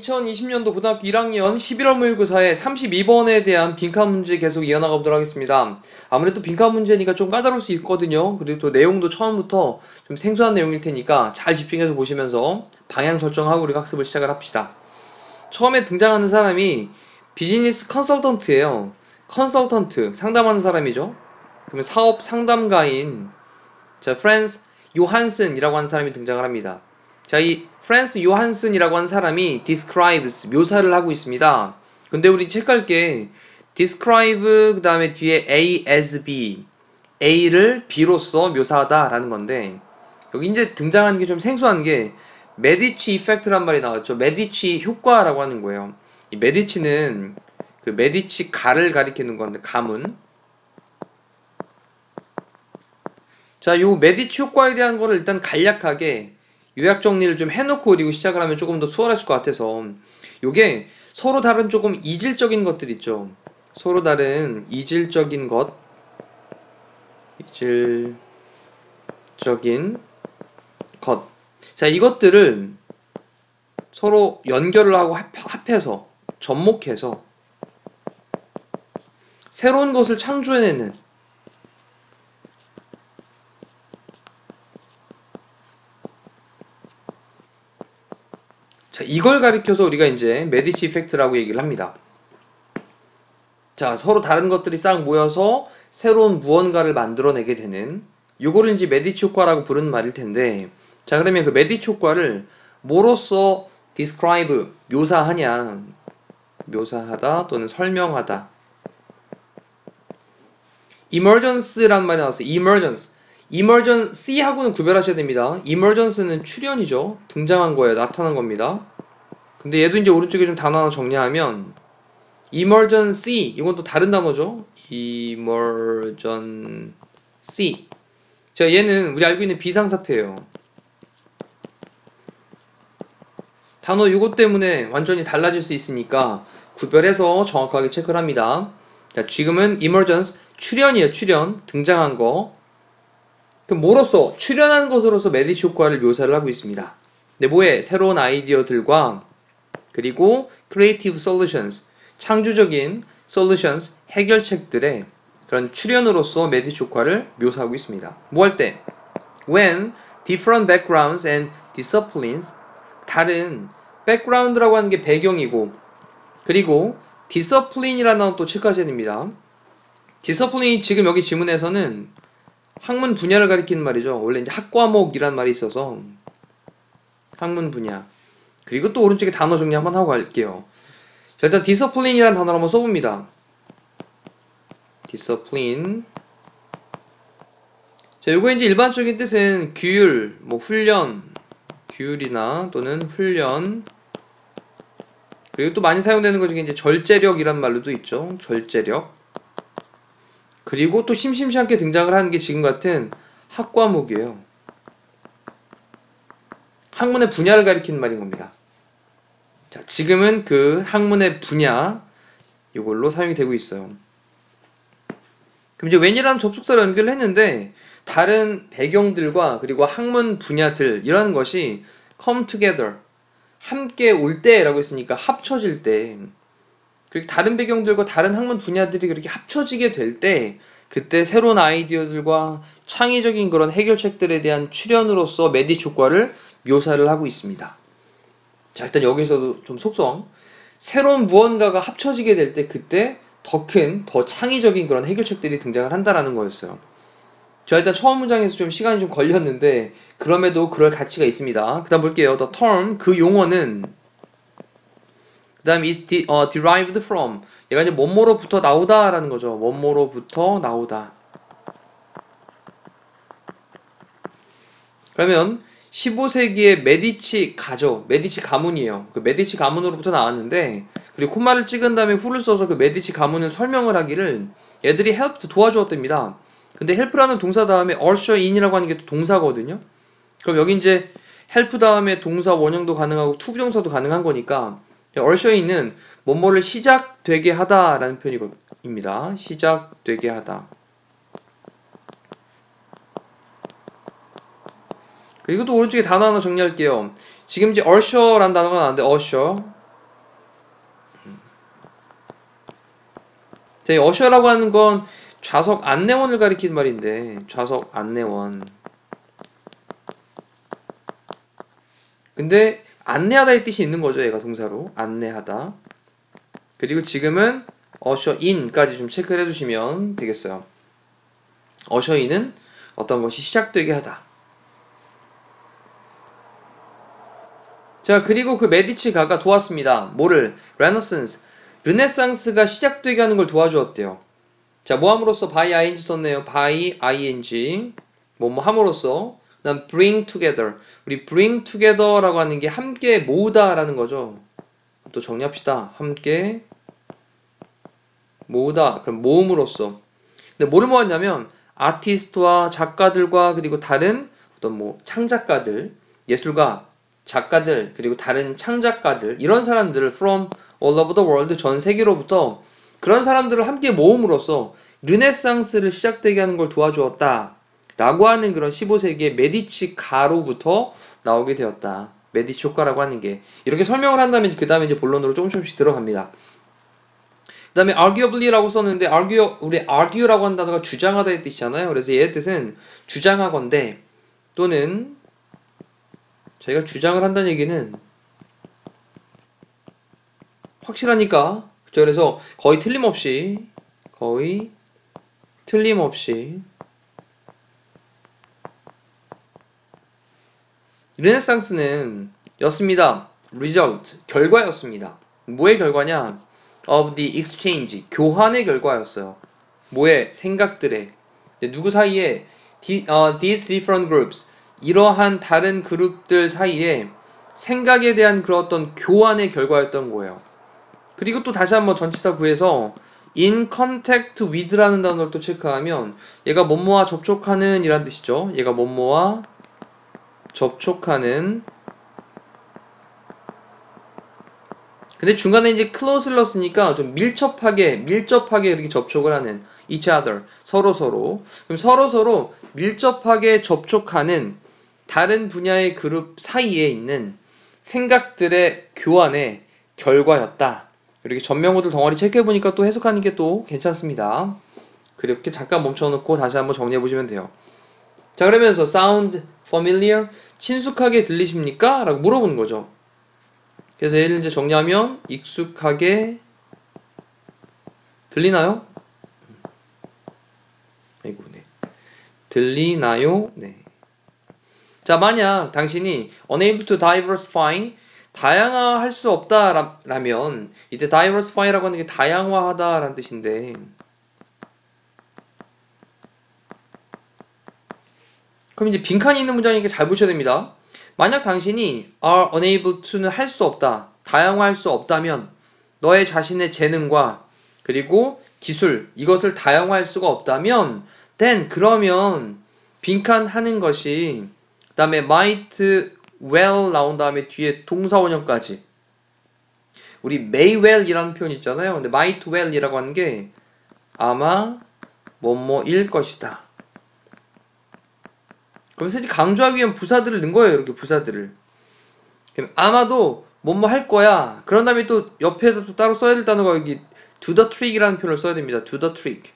2020년도 고등학교 1학년 11월 모의고사의 32번에 대한 빈칸 문제 계속 이어나가 보도록 하겠습니다. 아무래도 빈칸 문제니까 좀 까다로울 수 있거든요. 그리고 또 내용도 처음부터 좀 생소한 내용일 테니까 잘 집중해서 보시면서 방향 설정하고 우리 학습을 시작을 합시다. 처음에 등장하는 사람이 비즈니스 컨설턴트예요. 컨설턴트, 상담하는 사람이죠. 그러면 사업 상담가인 프랜스 요한슨이라고 하는 사람이 등장을 합니다. 이 프랜스 요한슨이라고 하는 사람이 describes, 묘사를 하고 있습니다. 근데 우리 체크할 게 describe 그 다음에 뒤에 A as B, A를 B로서 묘사하다 라는 건데, 여기 이제 등장하는 게 좀 생소한 게 메디치 이펙트란 말이 나왔죠. 메디치 효과라고 하는 거예요. 이 메디치는 그 메디치 가를 가리키는 건데, 가문. 요 메디치 효과에 대한 거를 일단 간략하게 요약 정리를 좀 해놓고 그리고 시작을 하면 조금 더 수월하실 것 같아서, 요게 서로 다른 조금 이질적인 것들 있죠. 서로 다른 이질적인 것, 이것들을 서로 연결을 하고 합해서 접목해서 새로운 것을 창조해내는, 이걸 가리켜서 우리가 이제 메디치 이펙트라고 얘기를 합니다. 서로 다른 것들이 싹 모여서 새로운 무언가를 만들어내게 되는, 요거를 이제 메디치 효과라고 부르는 말일 텐데, 그러면 그 메디치 효과를 뭐로써 describe, 묘사하냐, 묘사하다 또는 설명하다. emergence란 말이 나왔어요. emergency하고는 구별하셔야 됩니다. emergency는 출현이죠. 등장한 거예요. 나타난 겁니다. 근데 얘도 이제 오른쪽에 좀 단어 하나 정리하면 emergency, 이건 또 다른 단어죠. emergency. 얘는 우리 알고 있는 비상사태예요. 단어 이것 때문에 완전히 달라질 수 있으니까 구별해서 정확하게 체크를 합니다. 지금은 emergence, 출현이에요. 출현, 등장한 거. 그럼 뭐로써? 출현한 것으로서 메디치 효과를 묘사를 하고 있습니다. 근데 뭐에? 새로운 아이디어들과 그리고 creative solutions, 창조적인 solutions, 해결책들의 그런 출현으로서 메디치 효과를 묘사하고 있습니다. 뭐 할 때? When different backgrounds and disciplines, 다른 background라고 하는 게 배경이고, 그리고 discipline이라는 단어 또 체크하셔야 됩니다. discipline이 지금 여기 지문에서는 학문 분야를 가리키는 말이죠. 원래 이제 학과목이란 말이 있어서 학문 분야. 그리고 또 오른쪽에 단어 정리 한번 하고 갈게요. 일단 discipline이라는 단어를 한번 써봅니다. discipline. 요거 이제 일반적인 뜻은 규율, 훈련, 규율이나 또는 훈련. 그리고 또 많이 사용되는 것 중에 이제 절제력이란 말로도 있죠. 절제력. 그리고 또 심심치 않게 등장을 하는 게 지금 같은 학과목이에요. 학문의 분야를 가리키는 말인 겁니다. 지금은 그 학문의 분야, 이걸로 사용이 되고 있어요. 그럼 이제 when이라는 접속사를 연결을 했는데, 다른 배경들과 그리고 학문 분야들, 이라는 것이 come together, 함께 올 때라고 했으니까 합쳐질 때, 그리고 다른 배경들과 다른 학문 분야들이 그렇게 합쳐지게 될 때, 그때 새로운 아이디어들과 창의적인 그런 해결책들에 대한 출현으로서 메디치 효과를 묘사를 하고 있습니다. 일단 여기서도 좀 속성, 새로운 무언가가 합쳐지게 될 때 그때 더 큰, 더 창의적인 그런 해결책들이 등장을 한다라는 거였어요. 일단 처음 문장에서 좀 시간이 좀 걸렸는데 그럼에도 그럴 가치가 있습니다. 그 다음 볼게요. The term, 그 용어는, 그 다음 is derived from, 얘가 이제 뭐뭐로부터 나오다 라는 거죠. 뭐뭐로부터 나오다. 그러면 15세기의 메디치 가죠. 메디치 가문이에요. 그 메디치 가문으로부터 나왔는데, 그리고 콤마를 찍은 다음에 후를 써서 그 메디치 가문을 설명을 하기를 얘들이 helped, 도와주었답니다. 근데 help라는 동사 다음에 usher in이라고 하는 게 또 동사거든요. 그럼 여기 이제 help 다음에 동사 원형도 가능하고 투부정사도 가능한 거니까 usher in은 뭐뭐를 시작되게 하다라는 표현입니다. 시작되게 하다. 그리고 또 오른쪽에 단어 하나 정리할게요. 지금 이제 usher라는 단어가 나왔는데 usher, 자, 어셔라고 하는 건 좌석 안내원을 가리키는 말인데, 좌석 안내원. 근데 안내하다의 뜻이 있는 거죠. 얘가 동사로. 안내하다. 그리고 지금은 어셔인까지 좀 체크를 해주시면 되겠어요. 어셔인은 어떤 것이 시작되게 하다. 자, 그리고 그 메디치가가 도왔습니다. 뭐를? 레네상스. 르네상스가 시작되게 하는 걸 도와주었대요. 자, 뭐 함으로써 by ing 썼네요. by ing. 뭐 함으로써. 그 다음 bring together. 우리 bring together라고 하는 게 함께 모으다라는 거죠. 또 정리합시다. 함께 모으다. 그럼 모음으로써. 근데 뭐를 모았냐면 아티스트와 작가들과 그리고 다른 어떤 뭐 창작가들, 예술가, 작가들, 그리고 다른 창작가들, 이런 사람들을 from all over the world, 전 세계로부터 그런 사람들을 함께 모음으로써 르네상스를 시작되게 하는 걸 도와주었다 라고 하는 그런 15세기의 메디치 가로부터 나오게 되었다. 메디치 효과라고 하는 게. 이렇게 설명을 한다면 그 다음에 이제 본론으로 조금씩 들어갑니다. 그 다음에 arguably라고 썼는데 우리 argue라고 한 단어가 주장하다의 뜻이잖아요. 그래서 얘의 뜻은 주장하건대 또는 저희가 주장을 한다는 얘기는 확실하니까, 그쵸? 그래서 거의 틀림없이 르네상스는 였습니다. result, 결과였습니다. 뭐의 결과냐? of the exchange, 교환의 결과였어요. 뭐의? 생각들의. 누구 사이에? these different groups, 이러한 다른 그룹들 사이에 생각에 대한 그런 어떤 교환의 결과였던 거예요. 그리고 또 다시 한번 전치사 구해서 in contact with라는 단어를 또 체크하면 얘가 뭐뭐와 접촉하는 이란 뜻이죠. 얘가 뭐뭐와 접촉하는. 근데 중간에 이제 close를 넣었으니까 좀 밀접하게 이렇게 접촉을 하는 each other, 서로. 그럼 서로 밀접하게 접촉하는 다른 분야의 그룹 사이에 있는 생각들의 교환의 결과였다. 이렇게 전명어들 덩어리 체크해보니까 또 해석하는 게 또 괜찮습니다. 그렇게 잠깐 멈춰놓고 다시 한번 정리해보시면 돼요. 자, 그러면서 sound familiar, 친숙하게 들리십니까? 라고 물어보는 거죠. 그래서 얘를 이제 정리하면 익숙하게 들리나요? 아이고, 네. 들리나요? 네. 자, 만약 당신이 unable to diversify, 다양화할 수 없다라면 이제 diversify라고 하는 게 다양화하다라는 뜻인데, 그럼 이제 빈칸이 있는 문장이니까 잘 보셔야 됩니다. 만약 당신이 are unable to는 할 수 없다, 다양화할 수 없다면 너의 자신의 재능과 그리고 기술, 이것을 다양화할 수가 없다면 then, 그러면 빈칸 하는 것이 그 다음에 might well 나온 다음에 뒤에 동사원형까지, 우리 may well 이라는 표현 있잖아요. 근데 might well 이라고 하는 게 아마 뭐뭐일 것이다. 그러면서 이제 강조하기 위한 부사들을 넣은 거예요. 이렇게 부사들을. 그럼 아마도 뭐뭐 할 거야. 그런 다음에 또 옆에다 또 따로 써야 될 단어가 여기 do the trick이라는 표현을 써야 됩니다. do the trick.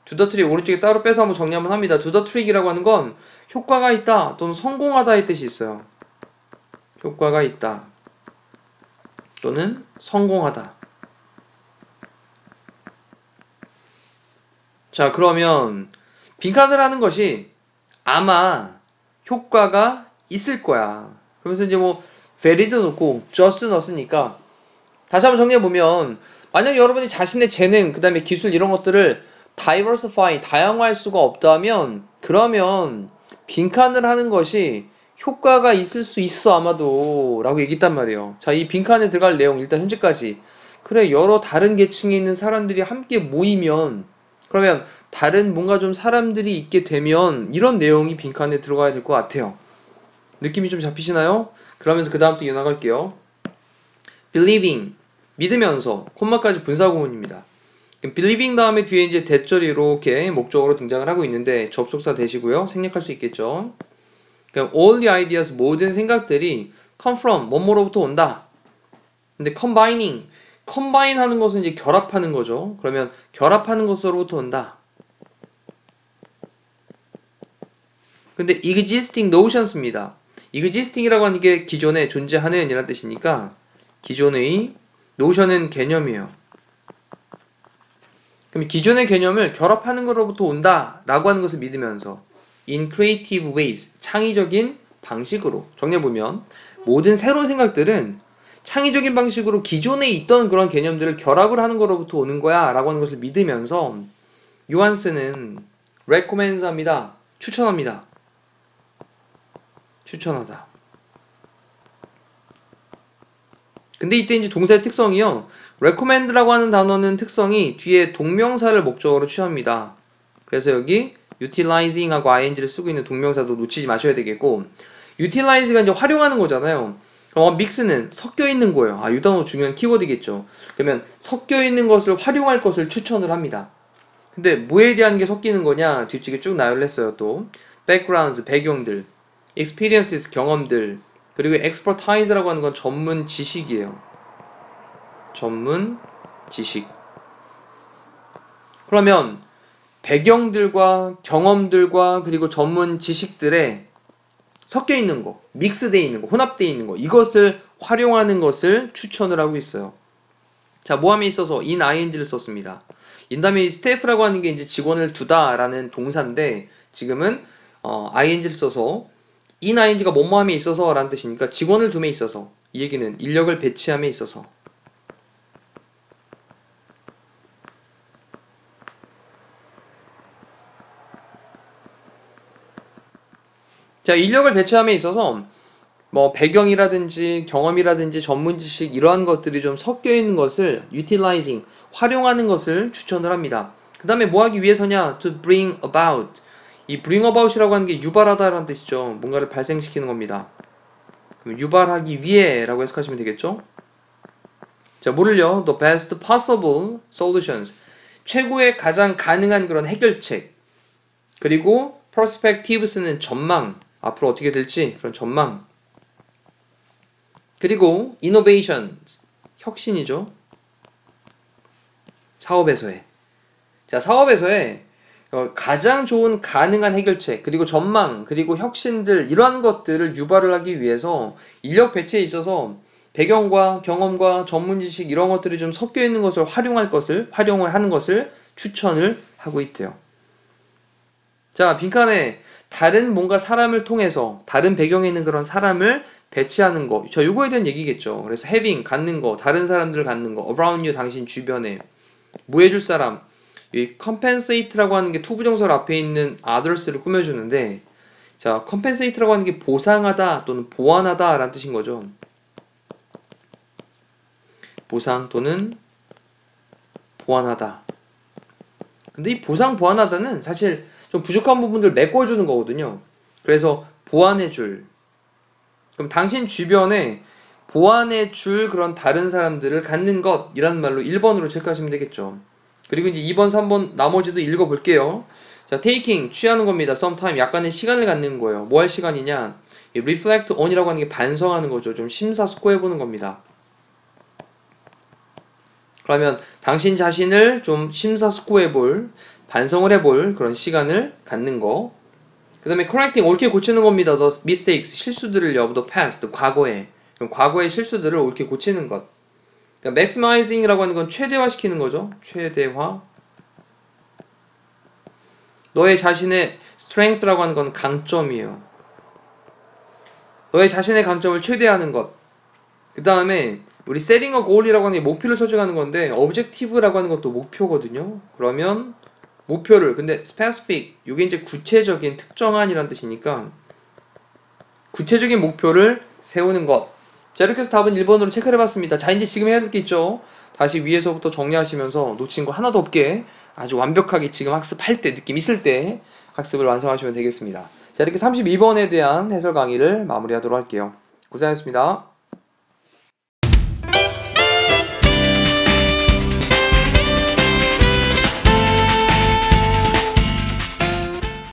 do the trick 오른쪽에 따로 빼서 한번 정리 한번 합니다. do the trick이라고 하는 건 효과가 있다 또는 성공하다의 뜻이 있어요. 효과가 있다 또는 성공하다. 자, 그러면 빈칸을 하는 것이 아마 효과가 있을 거야. 그러면서 이제 뭐 very도 넣고 just 넣었으니까 다시 한번 정리해보면, 만약 여러분이 자신의 재능, 그 다음에 기술 이런 것들을 diversify, 다양화할 수가 없다면 그러면 빈칸을 하는 것이 효과가 있을 수 있어 아마도 라고 얘기했단 말이에요. 자, 이 빈칸에 들어갈 내용 일단 현재까지, 그래 여러 다른 계층에 있는 사람들이 함께 모이면, 그러면 다른 뭔가 좀 사람들이 있게 되면 이런 내용이 빈칸에 들어가야 될 것 같아요. 느낌이 좀 잡히시나요? 그러면서 그 다음 또 이어나갈게요. believing, 믿으면서, 콤마까지 분사구문입니다. believing 다음에 뒤에 이제 대절이 이렇게 목적어로 등장을 하고 있는데 접속사 대시고요. 생략할 수 있겠죠. 그럼 all the ideas, 모든 생각들이 come from, 뭐뭐로부터 온다. 근데 combining, combine 하는 것은 이제 결합하는 거죠. 그러면 결합하는 것으로부터 온다. 근데 existing notions입니다. existing이라고 하는 게 기존에 존재하는 이란 뜻이니까 기존의 notion은 개념이에요. 그럼 기존의 개념을 결합하는 것으로부터 온다 라고 하는 것을 믿으면서 in creative ways, 창의적인 방식으로 정리해보면 모든 새로운 생각들은 창의적인 방식으로 기존에 있던 그런 개념들을 결합을 하는 것으로부터 오는 거야 라고 하는 것을 믿으면서 요한스는 recommends 합니다. 추천합니다. 추천하다. 근데 이때 이제 동사의 특성이요. recommend라고 하는 단어는 특성이 뒤에 동명사를 목적으로 취합니다. 그래서 여기 utilizing하고 ing를 쓰고 있는 동명사도 놓치지 마셔야 되겠고 utilize가 이제 활용하는 거잖아요. mix는 섞여 있는 거예요. 이 단어 중요한 키워드겠죠. 그러면 섞여 있는 것을 활용할 것을 추천을 합니다. 근데 뭐에 대한 게 섞이는 거냐? 뒤쪽에 쭉 나열을 했어요. 또 backgrounds, 배경들, experiences, 경험들, 그리고 expertise라고 하는 건 전문 지식이에요. 전문 지식. 그러면 배경들과 경험들과 그리고 전문 지식들에 섞여 있는 거, 믹스되어 있는 거, 혼합되어 있는 거, 이것을 활용하는 것을 추천을 하고 있어요. 자, 모함에 있어서 in ing를 썼습니다. 인 다음에 이 staff라고 하는 게 이제 직원을 두다라는 동사인데 지금은 ing를 써서 in ing가 뭐뭐함에 있어서 라는 뜻이니까 직원을 둠에 있어서 이 얘기는 인력을 배치함에 있어서 자, 인력을 배치함에 있어서 뭐 배경이라든지 경험이라든지 전문 지식 이러한 것들이 좀 섞여 있는 것을 utilizing 활용하는 것을 추천을 합니다. 그 다음에 뭐 하기 위해서냐? to bring about. 이 bring about이라고 하는 게 유발하다라는 뜻이죠. 뭔가를 발생시키는 겁니다. 그럼 유발하기 위해라고 해석하시면 되겠죠? 자, 뭐를요? the best possible solutions. 최고의 가장 가능한 그런 해결책. 그리고 perspectives는 전망. 앞으로 어떻게 될지 그런 전망. 그리고 innovation. 혁신이죠. 사업에서의. 자, 사업에서의 가장 좋은 가능한 해결책, 그리고 전망, 그리고 혁신들 이러한 것들을 유발을 하기 위해서 인력 배치에 있어서 배경과 경험과 전문 지식 이런 것들이 좀 섞여 있는 것을 활용을 하는 것을 추천을 하고 있대요. 자, 빈칸에 다른 뭔가 사람을 통해서 다른 배경에 있는 그런 사람을 배치하는 거. 저 요거에 대한 얘기겠죠. 그래서 having 갖는 거, 다른 사람들을 갖는 거, around you 당신 주변에 뭐 해줄 사람. 이 compensate라고 하는 게 투부정설 앞에 있는 others를 꾸며주는데, 자, compensate라고 하는 게 보상하다 또는 보완하다 라는 뜻인 거죠. 보상 또는 보완하다. 근데 이 보상 보완하다는 사실 좀 부족한 부분들 메꿔주는 거거든요. 그래서 보완해줄. 그럼 당신 주변에 보완해줄 그런 다른 사람들을 갖는 것 이라는 말로 1번으로 체크하시면 되겠죠. 그리고 이제 2번, 3번 나머지도 읽어볼게요. 자, taking 취하는 겁니다. sometime 약간의 시간을 갖는 거예요. 뭐 할 시간이냐? 이 reflect on이라고 하는 게 반성하는 거죠. 좀 심사숙고해보는 겁니다. 그러면 당신 자신을 좀 심사숙고해볼, 반성을 해볼 그런 시간을 갖는 거. 그 다음에 correcting 옳게 고치는 겁니다. the mistakes 실수들을요. the past 과거에. 그럼 과거의 실수들을 옳게 고치는 것. 그러니까 maximizing이라고 하는 건 최대화시키는 거죠. 최대화. 너의 자신의 strength라고 하는 건 강점이에요. 너의 자신의 강점을 최대화하는 것. 그 다음에 우리 setting a goal이라고 하는 게 목표를 설정하는 건데 objective라고 하는 것도 목표거든요. 그러면 목표를 근데 specific 이게 이제 구체적인 특정한이라는 뜻이니까 구체적인 목표를 세우는 것. 자, 이렇게 해서 답은 1번으로 체크를 해봤습니다. 자, 이제 지금 해야 될 게 있죠. 다시 위에서부터 정리하시면서 놓친 거 하나도 없게 아주 완벽하게 지금 학습할 때 느낌 있을 때 학습을 완성하시면 되겠습니다. 자, 이렇게 32번에 대한 해설 강의를 마무리하도록 할게요. 고생하셨습니다.